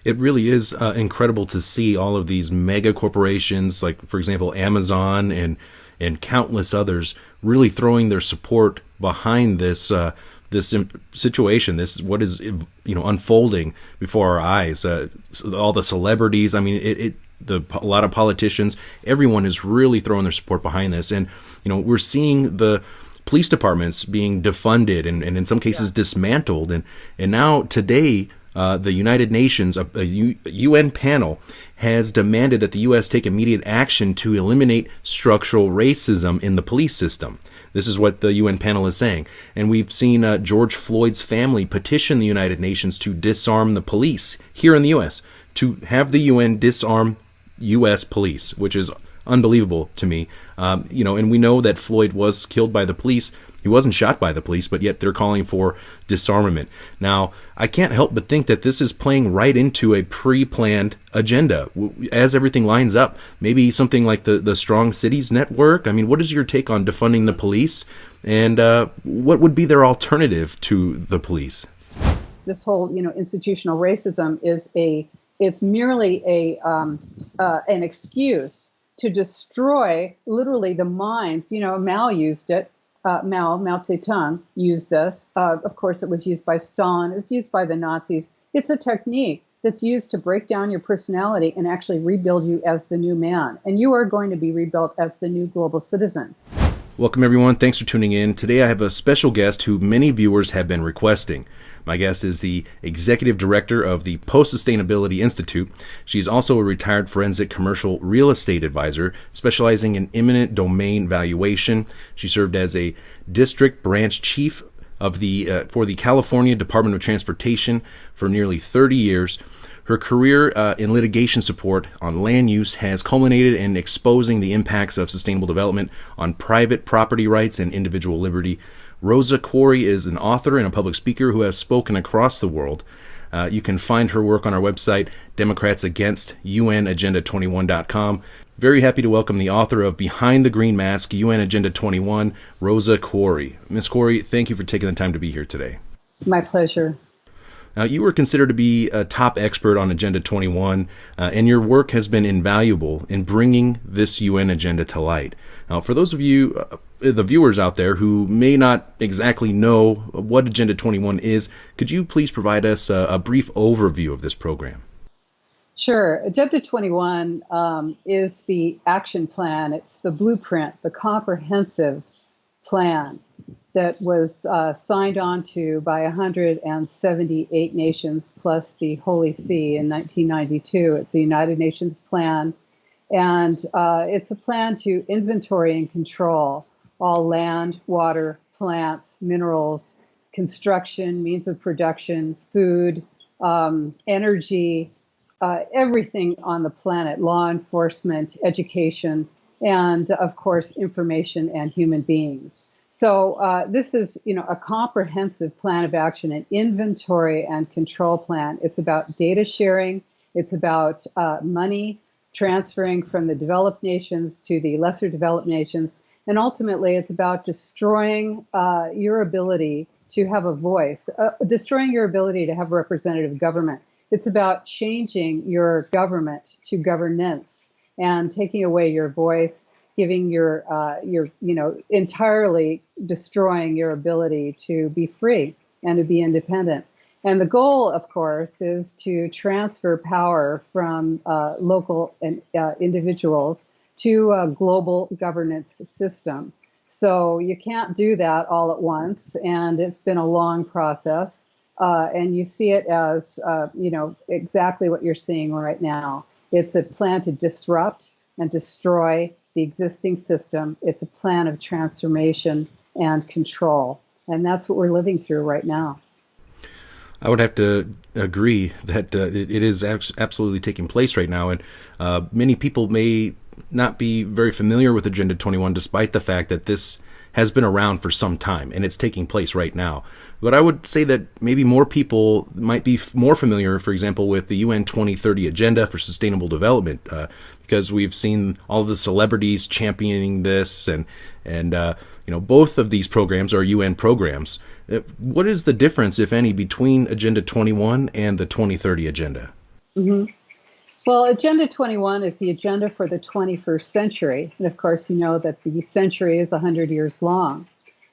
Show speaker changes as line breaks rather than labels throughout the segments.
It really is incredible to see all of these mega corporations, like, for example, Amazon and countless others, really throwing their support behind this situation, this what is unfolding before our eyes. All the celebrities, I mean, a lot of politicians, everyone is really throwing their support behind this, and we're seeing the police departments being defunded and in some cases dismantled, and now today. The United Nations, a UN panel, has demanded that the U.S. take immediate action to eliminate structural racism in the police system. This is what the UN panel is saying. And we've seen George Floyd's family petition the United Nations to disarm the police here in the U.S., to have the UN disarm U.S. police, which is unbelievable to me. And we know that Floyd was killed by the police. He wasn't shot by the police, but yet they're calling for disarmament. Now, I can't help but think that this is playing right into a pre-planned agenda. As everything lines up, maybe something like the Strong Cities Network. I mean, what is your take on defunding the police? And what would be their alternative to the police?
This whole, institutional racism it's merely an excuse to destroy literally the minds. Mao used it. Mao Zedong used this. Of course, it was used by Stalin. It was used by the Nazis. It's a technique that's used to break down your personality and actually rebuild you as the new man. And you are going to be rebuilt as the new global citizen.
Welcome, everyone. Thanks for tuning in. Today I have a special guest who many viewers have been requesting. My guest is the Executive Director of the Post-Sustainability Institute. She's also a retired forensic commercial real estate advisor specializing in eminent domain valuation. She served as a district branch chief of for the California Department of Transportation for nearly 30 years. Her career in litigation support on land use has culminated in exposing the impacts of sustainable development on private property rights and individual liberty. Rosa Koire is an author and a public speaker who has spoken across the world. You can find her work on our website, democratsagainst.unagenda21.com. Very happy to welcome the author of Behind the Green Mask, UN Agenda 21, Rosa Koire. Ms. Koire, thank you for taking the time to be here today.
My pleasure.
Now, you were considered to be a top expert on Agenda 21, and your work has been invaluable in bringing this UN agenda to light. Now, for those of you, the viewers out there who may not exactly know what Agenda 21 is, could you please provide us a brief overview of this program?
Sure. Agenda 21 is the action plan. It's the blueprint, the comprehensive plan that was signed on to by 178 nations plus the Holy See in 1992. It's the United Nations plan, and it's a plan to inventory and control all land, water, plants, minerals, construction, means of production, food, energy, everything on the planet, law enforcement, education, and of course, information and human beings. So this is, a comprehensive plan of action, an inventory and control plan. It's about data sharing. It's about money transferring from the developed nations to the lesser developed nations. And ultimately, it's about destroying your ability to have a voice, destroying your ability to have a representative government. It's about changing your government to governance and taking away your voice, giving your entirely destroying your ability to be free and to be independent. And the goal, of course, is to transfer power from local and individuals to a global governance system. So you can't do that all at once, and it's been a long process. And you see it as, exactly what you're seeing right now. It's a plan to disrupt and destroy the existing system. It's a plan of transformation and control. And that's what we're living through right now.
I would have to agree that it is absolutely taking place right now. And many people may not be very familiar with Agenda 21, despite the fact that this has been around for some time and it's taking place right now. But I would say that maybe more people might be more familiar, for example, with the UN 2030 Agenda for Sustainable Development, because we've seen all of the celebrities championing this, and both of these programs are UN programs. What is the difference, if any, between Agenda 21 and the 2030 Agenda?
Hmm. Well, Agenda 21 is the agenda for the 21st century. And of course, you know that the century is 100 years long.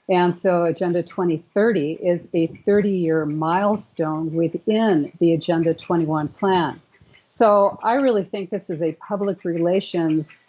And so Agenda 2030 is a 30-year milestone within the Agenda 21 plan. So I really think this is a public relations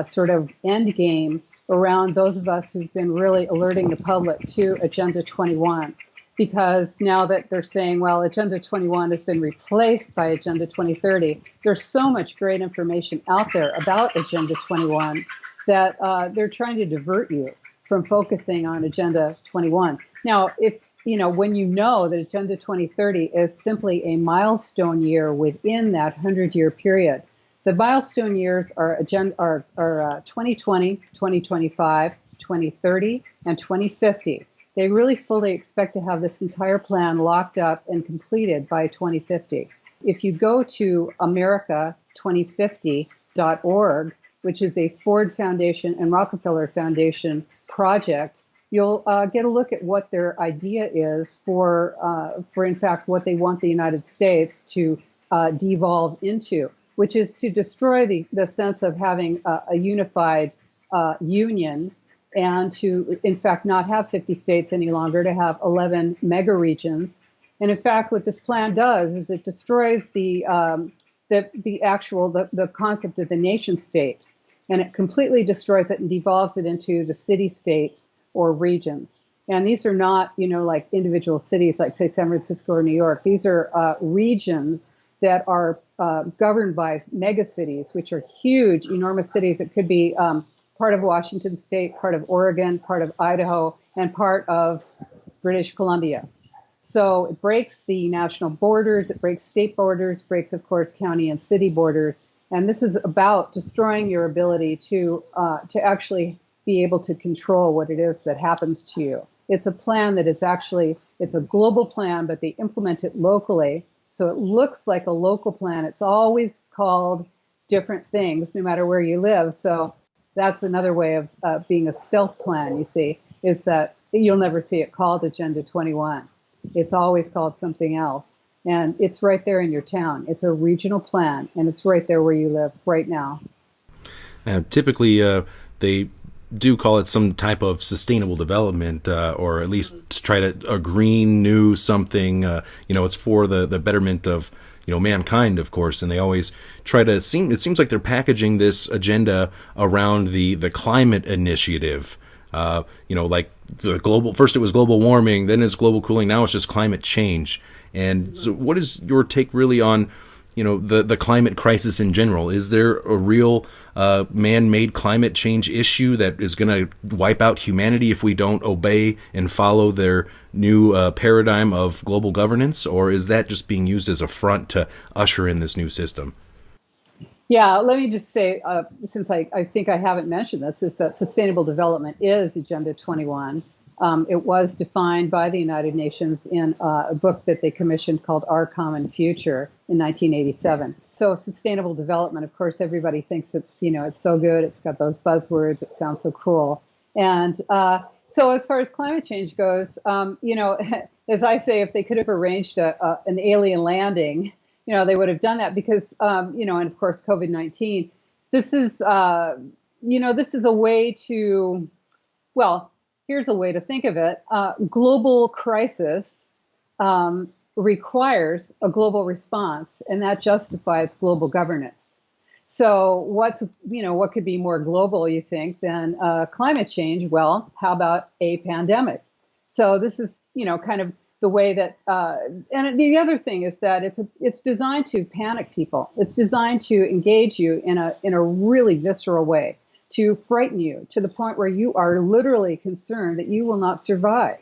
sort of end game around those of us who've been really alerting the public to Agenda 21. Because now that they're saying, well, Agenda 21 has been replaced by Agenda 2030, there's so much great information out there about Agenda 21 that they're trying to divert you from focusing on Agenda 21. Now, if when you know that Agenda 2030 is simply a milestone year within that 100-year period, the milestone years are 2020, 2025, 2030, and 2050. They really fully expect to have this entire plan locked up and completed by 2050. If you go to America2050.org, which is a Ford Foundation and Rockefeller Foundation project, you'll get a look at what their idea is for in fact, what they want the United States to devolve into, which is to destroy the sense of having a unified union, and to, in fact, not have 50 states any longer, to have 11 mega regions. And in fact, what this plan does is it destroys the concept of the nation state, and it completely destroys it and devolves it into the city states or regions. And these are not, like individual cities, like say San Francisco or New York. These are regions that are governed by megacities, which are huge, enormous cities. It could be part of Washington State, part of Oregon, part of Idaho, and part of British Columbia. So it breaks the national borders, it breaks state borders, breaks, of course, county and city borders. And this is about destroying your ability to actually be able to control what it is that happens to you. It's a plan that is actually, it's a global plan, but they implement it locally. So it looks like a local plan. It's always called different things, no matter where you live. So that's another way of being a stealth plan, you see, is that you'll never see it called Agenda 21. It's always called something else. And it's right there in your town. It's a regional plan, and it's right there where you live right now.
Typically, they do call it some type of sustainable development, or at least try to a green new something. It's for the betterment of mankind, of course, and they always try to it seems like they're packaging this agenda around the climate initiative. Like the global, first it was global warming, then it's global cooling, now it's just climate change. And so what is your take really on the climate crisis in general? Is there a real man-made climate change issue that is going to wipe out humanity if we don't obey and follow their new paradigm of global governance? Or is that just being used as a front to usher in this new system?
Yeah, let me just say, since I think I haven't mentioned this, is that sustainable development is Agenda 21. It was defined by the United Nations in a book that they commissioned called Our Common Future in 1987. So sustainable development, of course, everybody thinks it's so good. It's got those buzzwords. It sounds so cool. And so as far as climate change goes, as I say, if they could have arranged an alien landing, they would have done that because, and of course, COVID-19, this is a way to, well, here's a way to think of it. Global crisis requires a global response, and that justifies global governance. So what could be more global, you think, than climate change? Well, how about a pandemic? So this is, kind of the way that, and the other thing is that it's designed to panic people. It's designed to engage you in a really visceral way, to frighten you to the point where you are literally concerned that you will not survive.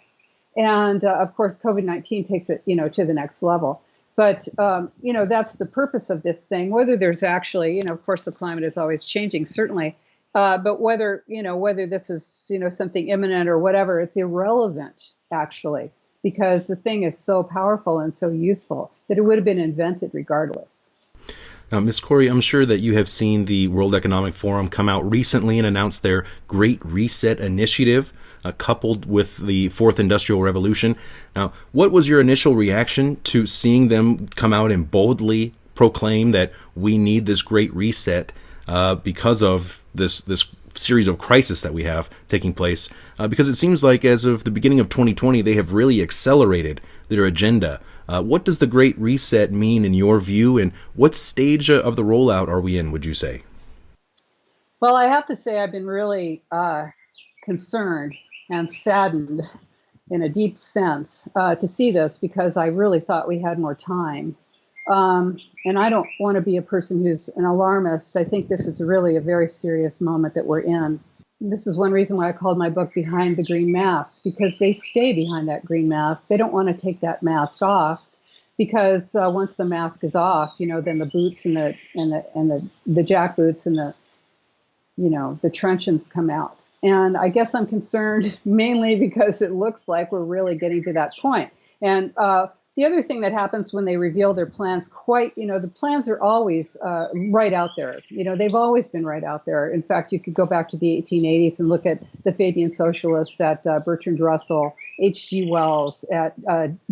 And of course, COVID-19 takes it, to the next level. But, that's the purpose of this thing, whether there's actually, of course, the climate is always changing, certainly. But whether this is, something imminent or whatever, it's irrelevant, actually, because the thing is so powerful and so useful that it would have been invented regardless.
Now, Ms. Koire, I'm sure that you have seen the World Economic Forum come out recently and announce their Great Reset Initiative, coupled with the Fourth Industrial Revolution. Now, what was your initial reaction to seeing them come out and boldly proclaim that we need this great reset because of this series of crises that we have taking place. Because it seems like as of the beginning of 2020, they have really accelerated their agenda. What does the Great Reset mean in your view, and what stage of the rollout are we in, would you say?
Well, I have to say I've been really concerned and saddened in a deep sense to see this, because I really thought we had more time. And I don't want to be a person who's an alarmist. I think this is really a very serious moment that we're in. This is one reason why I called my book Behind the Green Mask, because they stay behind that green mask. They don't want to take that mask off, because once the mask is off, then the boots and the jack boots and the truncheons come out. And I guess I'm concerned mainly because it looks like we're really getting to that point. And the other thing that happens when they reveal their plans, the plans are always right out there. They've always been right out there. In fact, you could go back to the 1880s and look at the Fabian Socialists, at Bertrand Russell, H.G. Wells, at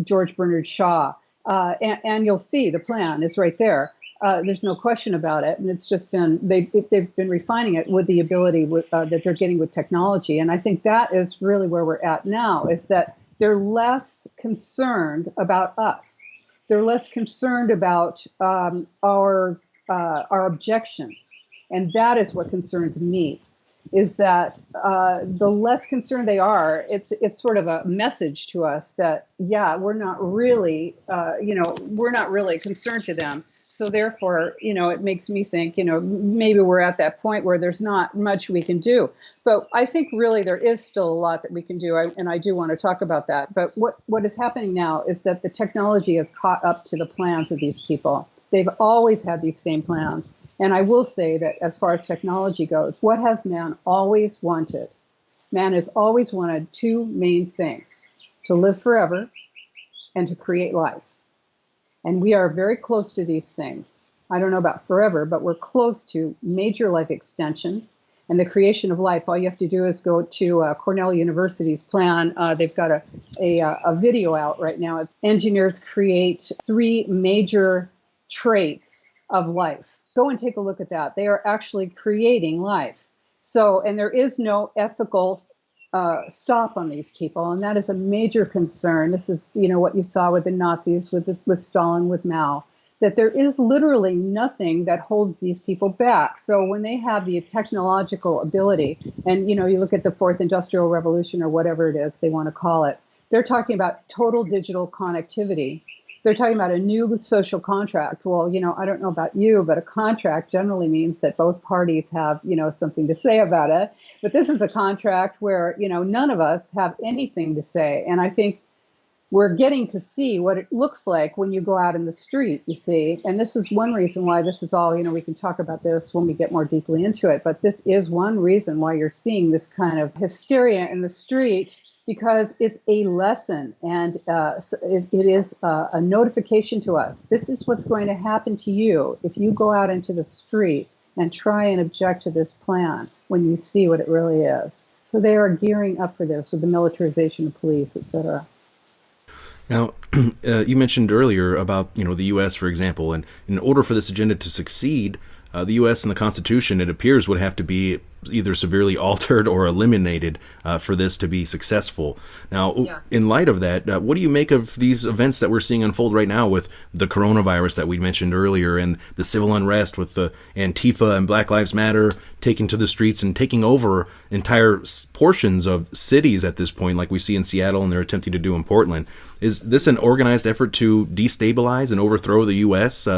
George Bernard Shaw, and you'll see the plan is right there. There's no question about it, and it's just been they've been refining it with the ability that they're getting with technology. And I think that is really where we're at now, is that they're less concerned about us. They're less concerned about our objection, and that is what concerns me. Is that the less concerned they are, it's sort of a message to us that we're not really concerned to them. So therefore, it makes me think, maybe we're at that point where there's not much we can do. But I think really there is still a lot that we can do, and I do want to talk about that. But what is happening now is that the technology has caught up to the plans of these people. They've always had these same plans. And I will say that as far as technology goes, what has man always wanted? Man has always wanted two main things: to live forever and to create life. And we are very close to these things. I don't know about forever, but we're close to major life extension and the creation of life. All you have to do is go to Cornell University's plan. They've got a video out right now. It's engineers create 3 major traits of life. Go and take a look at that. They are actually creating life. So, and there is no ethical stop on these people, and that is a major concern. This is, what you saw with the Nazis, with Stalin, with Mao, that there is literally nothing that holds these people back. So when they have the technological ability, and you look at the 4th Industrial Revolution or whatever it is they want to call it, they're talking about total digital connectivity. They're talking about a new social contract. Well, I don't know about you, but a contract generally means that both parties have, something to say about it. But this is a contract where, none of us have anything to say. And I think we're getting to see what it looks like when you go out in the street, you see. And this is one reason why this is all, we can talk about this when we get more deeply into it. But this is one reason why you're seeing this kind of hysteria in the street, because it's a lesson, and it is a notification to us. This is what's going to happen to you if you go out into the street and try and object to this plan when you see what it really is. So they are gearing up for this with the militarization of police, etc.
Now, you mentioned earlier about, the U.S., for example, and in order for this agenda to succeed, the U.S. and the Constitution, it appears, would have to be either severely altered or eliminated for this to be successful. Now, in light of that, what do you make of these events that we're seeing unfold right now with the coronavirus that we mentioned earlier, and the civil unrest with the Antifa and Black Lives Matter taking to the streets and taking over entire portions of cities at this point, like we see in Seattle and they're attempting to do in Portland? Is this an organized effort to destabilize and overthrow the U.S.?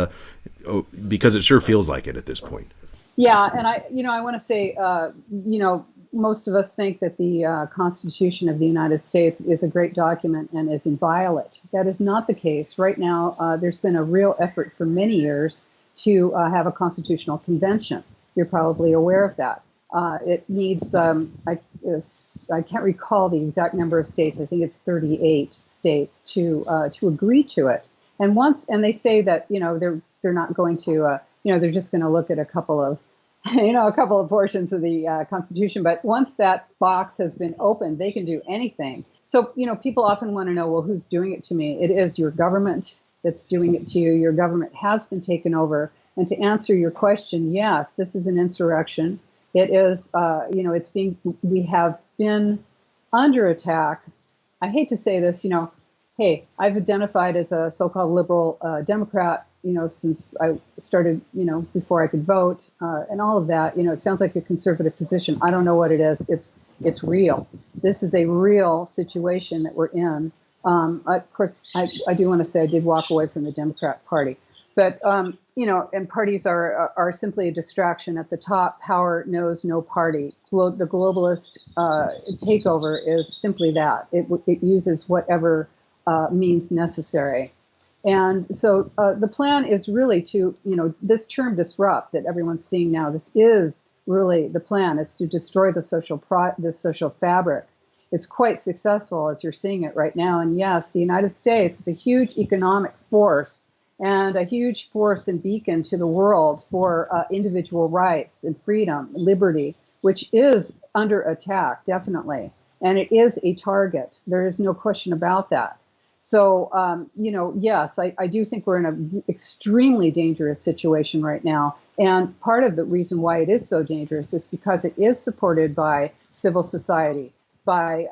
Because it sure feels like it at this point.
Yeah, and I want to say, most of us think that the Constitution of the United States is a great document and is inviolate. That is not the case. Right now, there's been a real effort for many years to have a constitutional convention. You're probably aware of that. It needs, I can't recall the exact number of states. I think it's 38 states to agree to it. And they say that they're not going to they're just going to look at a couple of portions of the Constitution. But once that box has been opened, they can do anything. So people often want to know, well, who's doing it to me? It is your government. that's doing it to you. Your government has been taken over. And to answer your question, yes, this is an insurrection. It is, we have been under attack. I hate to say this, hey, I've identified as a so-called liberal Democrat, since I started, before I could vote, and all of that. It sounds like a conservative position. I don't know what it is. It's real. This is a real situation that we're in. Of course, I do want to say I did walk away from the Democrat Party, but and parties are simply a distraction. At the top, power knows no party. The globalist takeover is simply that. It uses whatever means necessary. And so the plan is really to, this term disrupt that everyone's seeing now, this is really the plan, is to destroy the social fabric. It's quite successful as you're seeing it right now. And yes, the United States is a huge economic force and a huge force and beacon to the world for individual rights and freedom, liberty, which is under attack, definitely. And it is a target. There is no question about that. So, yes, I do think we're in an extremely dangerous situation right now. And part of the reason why it is so dangerous is because it is supported by civil society, by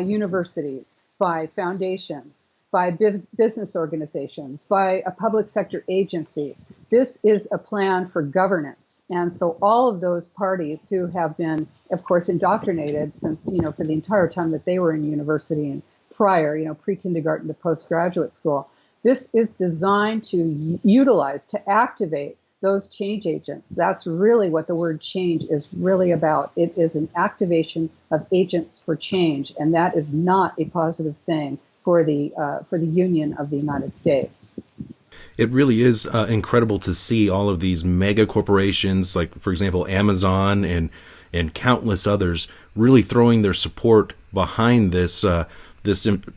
universities, by foundations, by business organizations, by public sector agencies. This is a plan for governance. And so all of those parties who have been, of course, indoctrinated since, for the entire time that they were in university and prior, pre-kindergarten to postgraduate school. This is designed to utilize, to activate those change agents. That's really what the word change is really about. It is an activation of agents for change, and that is not a positive thing for the Union of the United States.
It really is incredible to see all of these mega corporations, like, for example, Amazon and countless others, really throwing their support behind this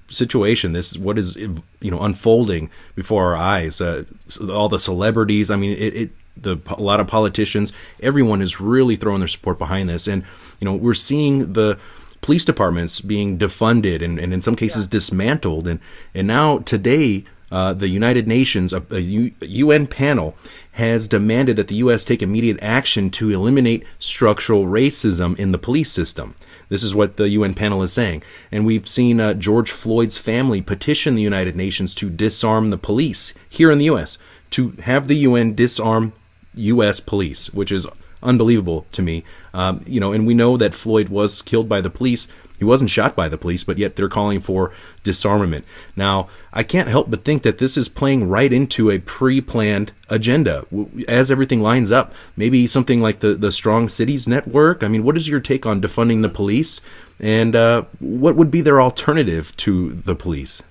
situation, this what is unfolding before our eyes. All the celebrities, I mean, a lot of politicians, everyone is really throwing their support behind this, and we're seeing the police departments being defunded and in some cases dismantled, and now today. The United Nations, a UN panel, has demanded that the U.S. take immediate action to eliminate structural racism in the police system. This is what the UN panel is saying. And we've seen George Floyd's family petition the United Nations to disarm the police here in the U.S., to have the UN disarm U.S. police, which is unbelievable to me. And we know that Floyd was killed by the police. He wasn't shot by the police, but yet they're calling for disarmament. Now, I can't help but think that this is playing right into a pre-planned agenda. As everything lines up, maybe something like the Strong Cities Network. I mean, what is your take on defunding the police? And what would be their alternative to the police?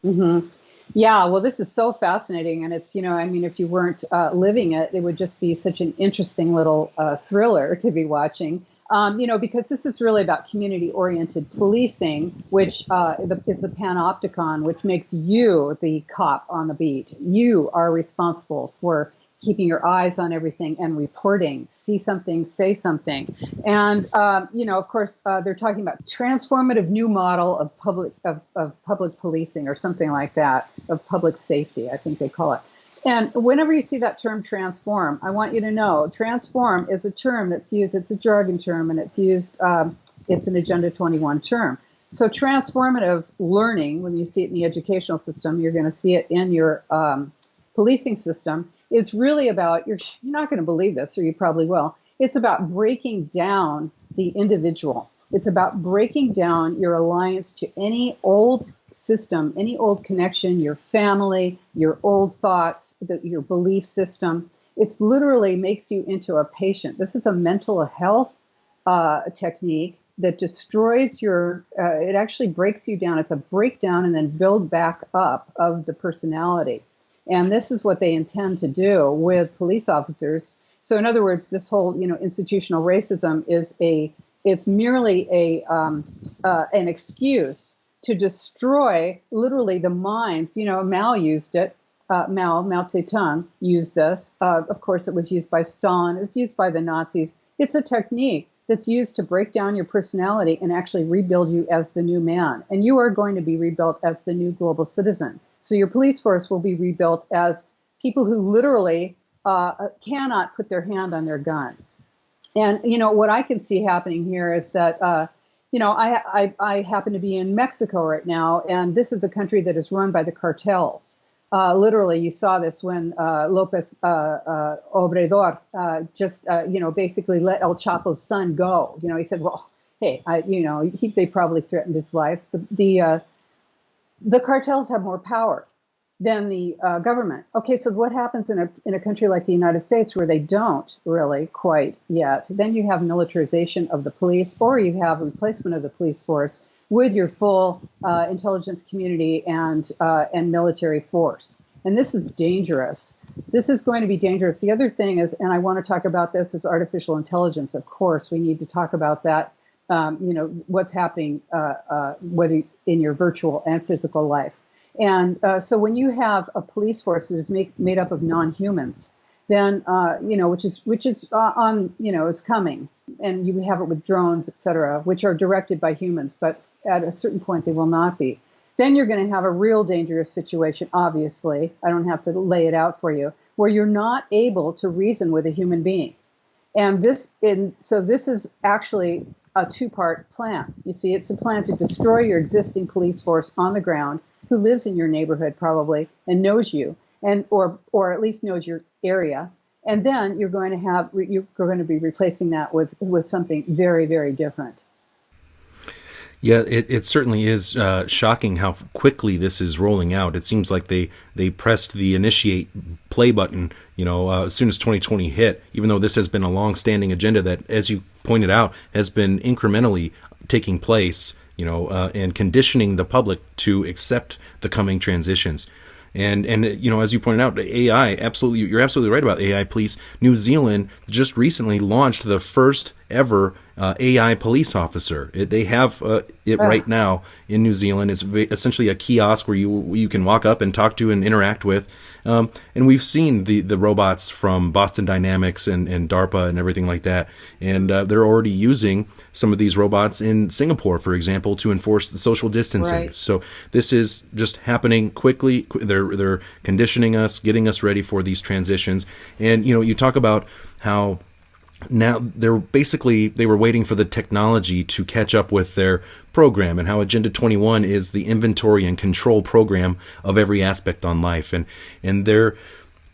Mm-hmm. Yeah, well, this is so fascinating. And it's, if you weren't living it, it would just be such an interesting little thriller to be watching. Because this is really about community-oriented policing, which is the panopticon, which makes you the cop on the beat. You are responsible for keeping your eyes on everything and reporting. See something, say something. And, of course, they're talking about transformative new model of public policing or something like that, of public safety, I think they call it. And whenever you see that term transform, I want you to know transform is a term that's used, it's a jargon term, and it's used, it's an Agenda 21 term. So transformative learning, when you see it in the educational system, you're going to see it in your policing system, is really about, you're not going to believe this, or you probably will, it's about breaking down the individual. It's about breaking down your alliance to any old system, any old connection, your family, your old thoughts, your belief system. It literally makes you into a patient. This is a mental health technique that destroys it actually breaks you down. It's a breakdown and then build back up of the personality. And this is what they intend to do with police officers. So in other words, this whole, institutional racism it's merely an excuse to destroy literally the minds. Mao used it. Mao Zedong used this. Of course, it was used by Stalin. It was used by the Nazis. It's a technique that's used to break down your personality and actually rebuild you as the new man. And you are going to be rebuilt as the new global citizen. So your police force will be rebuilt as people who literally cannot put their hand on their gun. And what I can see happening here is that I happen to be in Mexico right now, and this is a country that is run by the cartels. Literally, you saw this when Lopez Obrador basically let El Chapo's son go. He said, "Well, hey, they probably threatened his life. The cartels have more power than the government." Okay, so what happens in a country like the United States where they don't really quite yet? Then you have militarization of the police, or you have a replacement of the police force with your full intelligence community and military force. And this is dangerous. This is going to be dangerous. The other thing is, and I want to talk about this, is artificial intelligence. Of course, we need to talk about that. What's happening, whether in your virtual and physical life. And so when you have a police force that is made up of non-humans, then, which is on, it's coming. And you have it with drones, et cetera, which are directed by humans, but at a certain point they will not be. Then you're going to have a real dangerous situation, obviously. I don't have to lay it out for you, where you're not able to reason with a human being. So this is actually a two-part plan. You see, it's a plan to destroy your existing police force on the ground, who lives in your neighborhood probably and knows you, and or at least knows your area. And then you're going to be replacing that with something very, very different.
Yeah, it certainly is shocking how quickly this is rolling out. It seems like they pressed the initiate play button, as soon as 2020 hit, even though this has been a long-standing agenda that, as you pointed out, has been incrementally taking place, and conditioning the public to accept the coming transitions. And as you pointed out, AI, you're absolutely right about AI police. New Zealand just recently launched the first ever AI police officer. They have it right now in New Zealand. It's essentially a kiosk where you can walk up and talk to and interact with. And we've seen the robots from Boston Dynamics and DARPA and everything like that. And they're already using some of these robots in Singapore, for example, to enforce the social distancing.
Right.
So this is just happening quickly. They're conditioning us, getting us ready for these transitions. And, you talk about how now they were waiting for the technology to catch up with their program, and how Agenda 21 is the inventory and control program of every aspect on life. And they're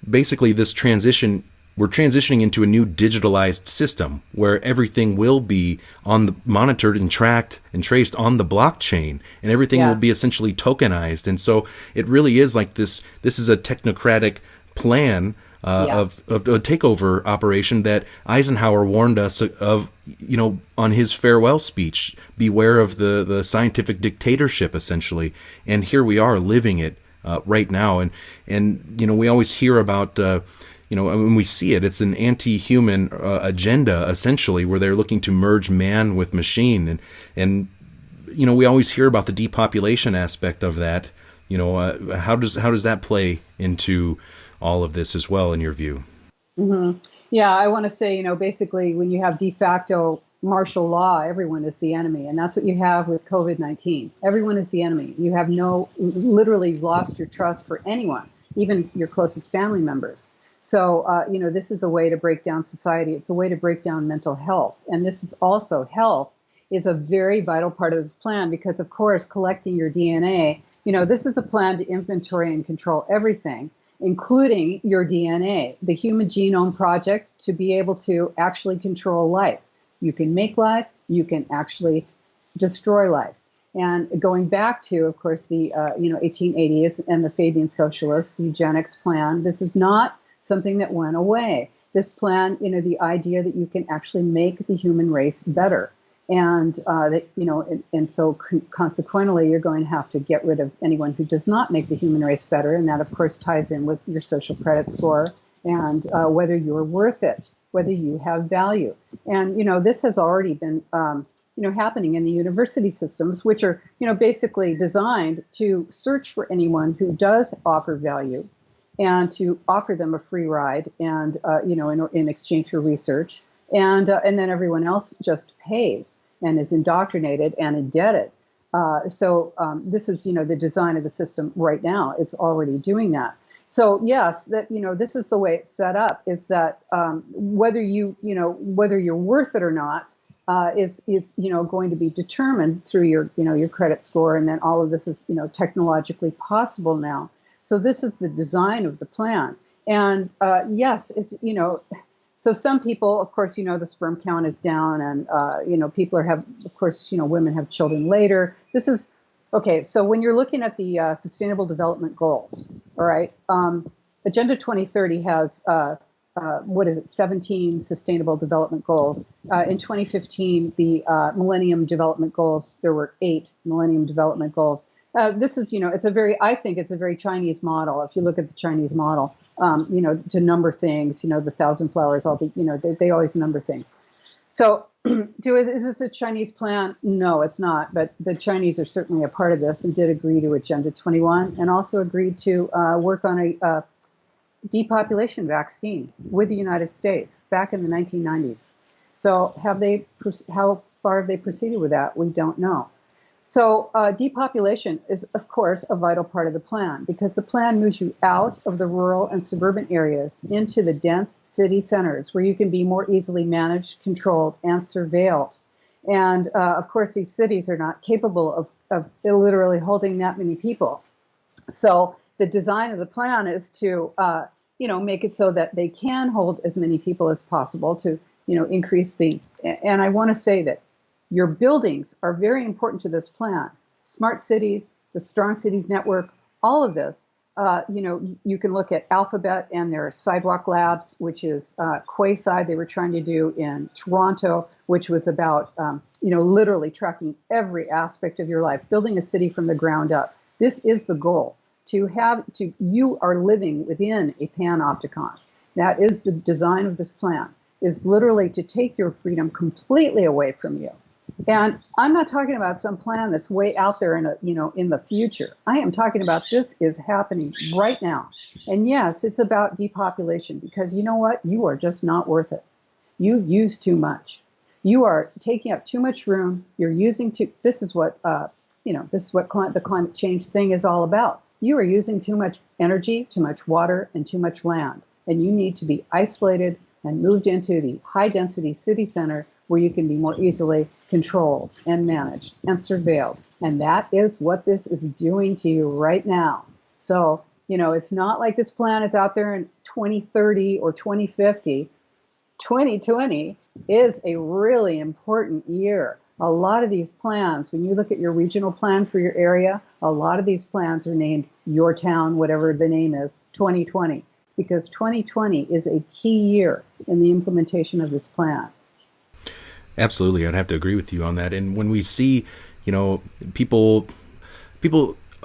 basically this transition. We're transitioning into a new digitalized system where everything will be monitored and tracked and traced on the blockchain, and everything will be essentially tokenized. And so it really is like this is a technocratic plan of a takeover operation that Eisenhower warned us of, on his farewell speech. Beware of the scientific dictatorship, essentially. And here we are living it right now. And we always hear about, when we see it, it's an anti-human agenda, essentially, where they're looking to merge man with machine. And we always hear about the depopulation aspect of that. How does that play into all of this as well, in your view?
Mm-hmm. Yeah, I want to say, basically, when you have de facto martial law, everyone is the enemy. And that's what you have with COVID-19. Everyone is the enemy. You have literally lost your trust for anyone, even your closest family members. So, this is a way to break down society. It's a way to break down mental health. And this is also, health is a very vital part of this plan because, of course, collecting your DNA, this is a plan to inventory and control everything, including your DNA, the Human Genome Project, to be able to actually control life. You can make life, you can actually destroy life. And going back to, of course, the 1880s and the Fabian Socialists, the eugenics plan, this is not something that went away. This plan, the idea that you can actually make the human race better. And so consequently, you're going to have to get rid of anyone who does not make the human race better. And that, of course, ties in with your social credit score and whether you're worth it, whether you have value. And, this has already been, happening in the university systems, which are, basically designed to search for anyone who does offer value and to offer them a free ride and, in exchange for research. And then everyone else just pays and is indoctrinated and indebted This is, the design of the system right now. It's already doing that. So yes, that this is the way it's set up. Is that whether you're worth it or not is it's going to be determined through your credit score, and then all of this is technologically possible now. So this is the design of the plan, and yes, it's So some people, of course, the sperm count is down, and people have, of course, women have children later. This is okay. So when you're looking at the Sustainable Development Goals, all right, Agenda 2030 has what is it, 17 Sustainable Development Goals. In 2015, the Millennium Development Goals, there were 8 Millennium Development Goals. This is, I think it's a very Chinese model. If you look at the Chinese model, to number things, the thousand flowers, all the, they always number things. So is this a Chinese plan? No, it's not. But the Chinese are certainly a part of this and did agree to Agenda 21 and also agreed to work on a depopulation vaccine with the United States back in the 1990s. So how far have they proceeded with that? We don't know. So depopulation is, of course, a vital part of the plan because the plan moves you out of the rural and suburban areas into the dense city centers where you can be more easily managed, controlled, and surveilled. And of course, these cities are not capable of literally holding that many people. So the design of the plan is to, make it so that they can hold as many people as possible to, increase and I want to say that your buildings are very important to this plan. Smart cities, the Strong Cities Network, all of this. You can look at Alphabet and their sidewalk labs, which is Quayside they were trying to do in Toronto, which was about, literally tracking every aspect of your life, building a city from the ground up. This is the goal, you are living within a panopticon. That is the design of this plan, is literally to take your freedom completely away from you. And I'm not talking about some plan that's way out there in the future. I am talking about this is happening right now. And yes, it's about depopulation because you know what? You are just not worth it. You use too much. You are taking up too much room. You're using too. This is what the climate change thing is all about. You are using too much energy, too much water, and too much land. And you need to be isolated and moved into the high-density city center where you can be more easily controlled and managed and surveilled. And that is what this is doing to you right now. So, it's not like this plan is out there in 2030 or 2050. 2020 is a really important year. A lot of these plans, when you look at your regional plan for your area, a lot of these plans are named Your Town, whatever the name is, 2020. Because 2020 is a key year in the implementation of this plan.
Absolutely, I'd have to agree with you on that. And when we see, people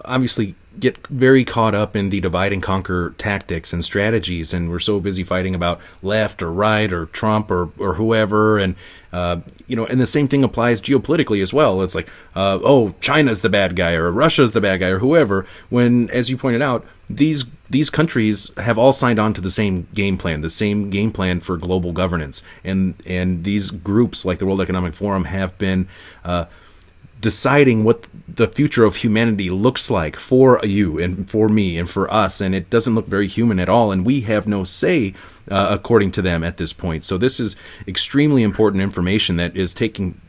obviously get very caught up in the divide and conquer tactics and strategies, and we're so busy fighting about left or right or Trump or whoever, and and the same thing applies geopolitically as well. It's like, China's the bad guy or Russia's the bad guy or whoever. When, as you pointed out, these countries have all signed on to the same game plan for global governance, and these groups like the World Economic Forum have been deciding what the future of humanity looks like for you and for me and for us, and it doesn't look very human at all, and we have no say according to them at this point. So this is extremely important information that is taking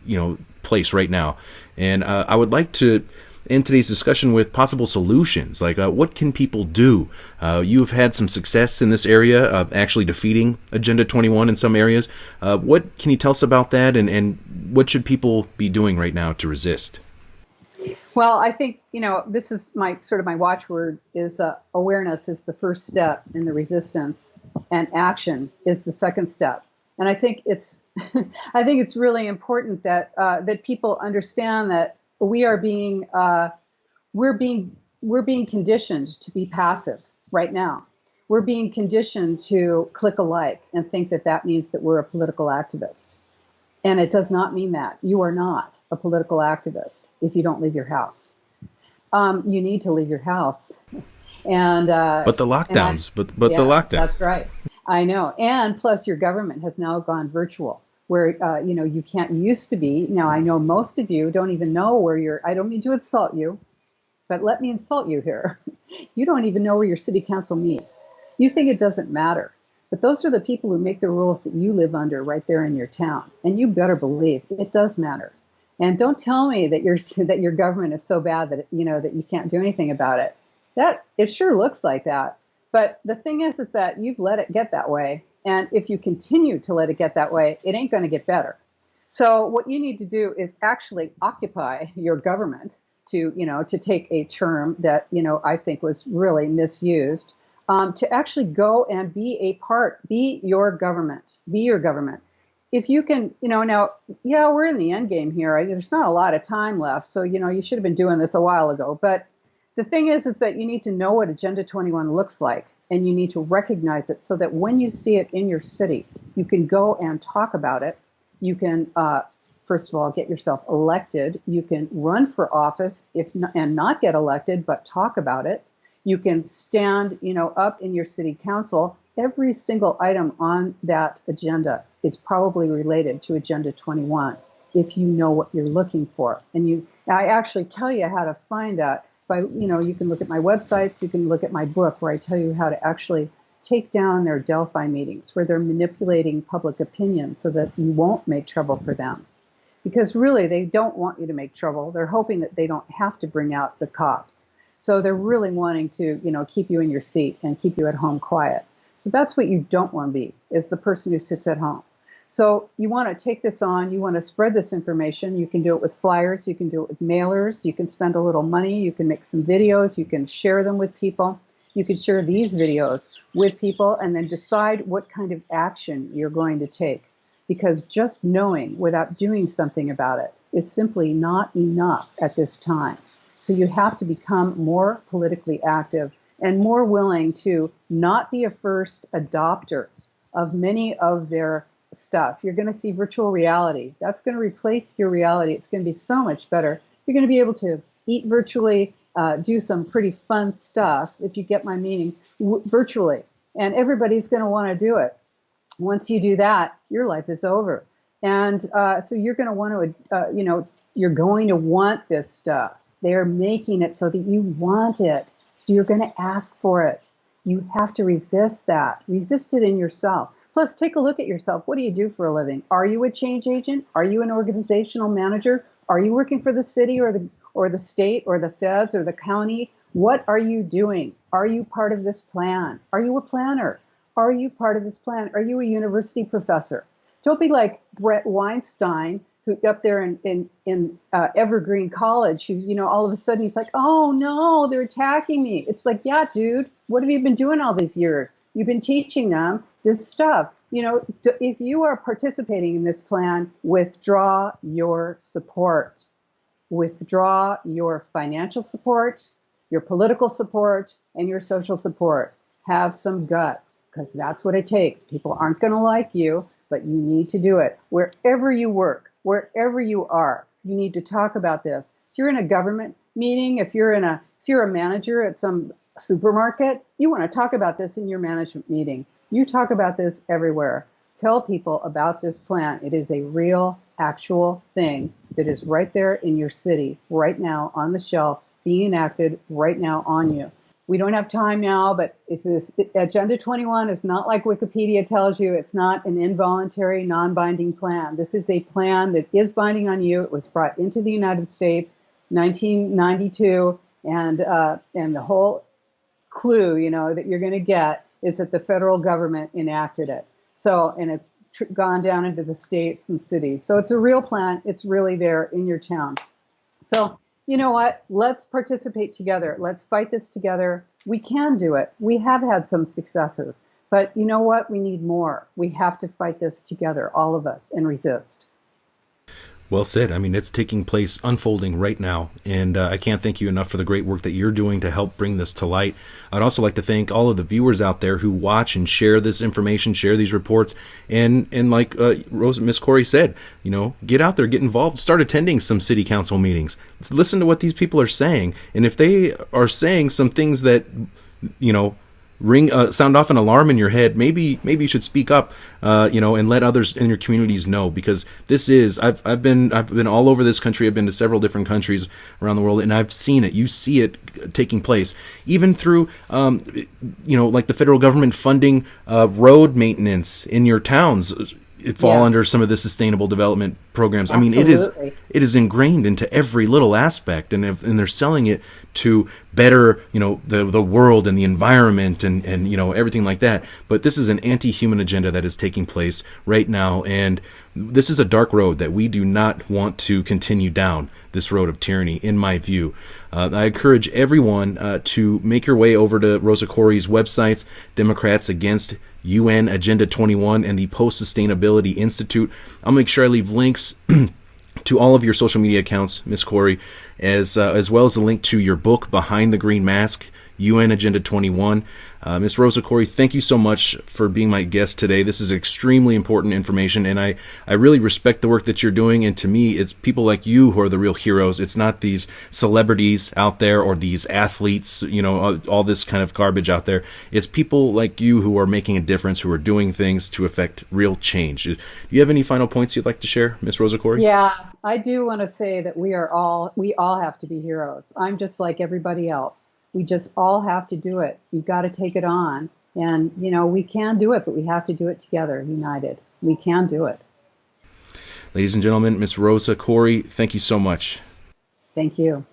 place right now, and I would like to end today's discussion with possible solutions, like what can people do? You've had some success in this area, actually defeating Agenda 21 in some areas. What can you tell us about that, and what should people be doing right now to resist?
Well, I think, this is my watchword is awareness is the first step in the resistance, and action is the second step. And I think it's really important that that people understand that we're being conditioned to be passive right now. We're being conditioned to click a like and think that means that we're a political activist. And it does not mean that. You are not a political activist if you don't leave your house. You need to leave your house. And
but the lockdowns, but the lockdown.
That's right. I know. And plus your government has now gone virtual. where you can't used to be. Now I know most of you don't even know where you're. I don't mean to insult you, but let me insult you here. You don't even know where your city council meets. You think it doesn't matter. But those are the people who make the rules that you live under right there in your town. And you better believe it does matter. And don't tell me that your government is so bad that that you can't do anything about it. That it sure looks like that. But the thing is that you've let it get that way. And if you continue to let it get that way, it ain't going to get better. So what you need to do is actually occupy your government, to take a term that, I think was really misused, to actually go and be your government, be your government. If you can, now, yeah, we're in the end game here. There's not a lot of time left. So, you should have been doing this a while ago. But the thing is that you need to know what Agenda 21 looks like, and you need to recognize it so that when you see it in your city, you can go and talk about it. You can, first of all, get yourself elected. You can run for office and not get elected, but talk about it. You can stand, up in your city council. Every single item on that agenda is probably related to Agenda 21 if you know what you're looking for. And I actually tell you how to find that by, you can look at my websites, you can look at my book where I tell you how to actually take down their Delphi meetings where they're manipulating public opinion so that you won't make trouble for them. Because really, they don't want you to make trouble. They're hoping that they don't have to bring out the cops. So they're really wanting to, keep you in your seat and keep you at home quiet. So that's what you don't want to be, is the person who sits at home. So you want to take this on. You want to spread this information. You can do it with flyers. You can do it with mailers. You can spend a little money. You can make some videos. You can share them with people. You can share these videos with people and then decide what kind of action you're going to take. Because just knowing without doing something about it is simply not enough at this time. So you have to become more politically active and more willing to not be a first adopter of many of their stuff. You're going to see virtual reality. That's going to replace your reality. It's going to be so much better. You're going to be able to eat virtually, do some pretty fun stuff, if you get my meaning, virtually. And everybody's going to want to do it. Once you do that, your life is over. And so you're going to want to, you're going to want this stuff. They're making it so that you want it. So you're going to ask for it. You have to resist that. Resist it in yourself. Plus, take a look at yourself. What do you do for a living? Are you a change agent? Are you an organizational manager? Are you working for the city or the state or the feds or the county? What are you doing? Are you part of this plan? Are you a planner? Are you part of this plan? Are you a university professor? Don't be like Brett Weinstein, who up there in Evergreen College, who, all of a sudden he's like, oh no, they're attacking me. It's like, yeah, dude, what have you been doing all these years? You've been teaching them this stuff. If you are participating in this plan, withdraw your support. Withdraw your financial support, your political support, and your social support. Have some guts, because that's what it takes. People aren't going to like you, but you need to do it. Wherever you work, wherever you are, you need to talk about this. If you're in a government meeting, if you're a manager at some supermarket, you want to talk about this in your management meeting. You talk about this everywhere. Tell people about this plan. It is a real, actual thing that is right there in your city, right now on the shelf, being enacted right now on you. We don't have time now, but if this Agenda 21 is not like Wikipedia tells you, it's not an involuntary, non-binding plan. This is a plan that is binding on you. It was brought into the United States, 1992, and the whole clue, that you're going to get is that the federal government enacted it. So, and it's gone down into the states and cities. So it's a real plan. It's really there in your town. So, you know what? Let's participate together. Let's fight this together. We can do it. We have had some successes. But you know what? We need more. We have to fight this together, all of us, and resist.
Well said. I mean, it's taking place, unfolding right now. And I can't thank you enough for the great work that you're doing to help bring this to light. I'd also like to thank all of the viewers out there who watch and share this information, share these reports. And like Rosa, Miss Koire said, get out there, get involved, start attending some city council meetings. Let's listen to what these people are saying. And if they are saying some things that, sound off an alarm in your head, maybe you should speak up, and let others in your communities know, because this is I've been all over this country. I've been to several different countries around the world, and I've seen it. You see it taking place, even through like the federal government funding road maintenance in your towns. It fall under some of the sustainable development programs.
Absolutely.
I mean, it is ingrained into every little aspect, and they're selling it to better, the world and the environment and everything like that. But this is an anti-human agenda that is taking place right now, and this is a dark road that we do not want to continue down. This road of tyranny, in my view. I encourage everyone to make your way over to Rosa Koire's websites, Democrats Against UN Agenda 21 and the Post-Sustainability Institute. I'll make sure I leave links to all of your social media accounts, Ms. Koire, as well as a link to your book, Behind the Green Mask, UN Agenda 21. Ms. Rosa Koire, thank you so much for being my guest today. This is extremely important information, and I really respect the work that you're doing. And to me, it's people like you who are the real heroes. It's not these celebrities out there or these athletes, all this kind of garbage out there. It's people like you who are making a difference, who are doing things to affect real change. Do you have any final points you'd like to share, Ms. Rosa Koire?
Yeah, I do want to say that we all have to be heroes. I'm just like everybody else. We just all have to do it. We've got to take it on. And, we can do it, but we have to do it together, united. We can do it.
Ladies and gentlemen, Ms. Rosa Koire, thank you so much.
Thank you.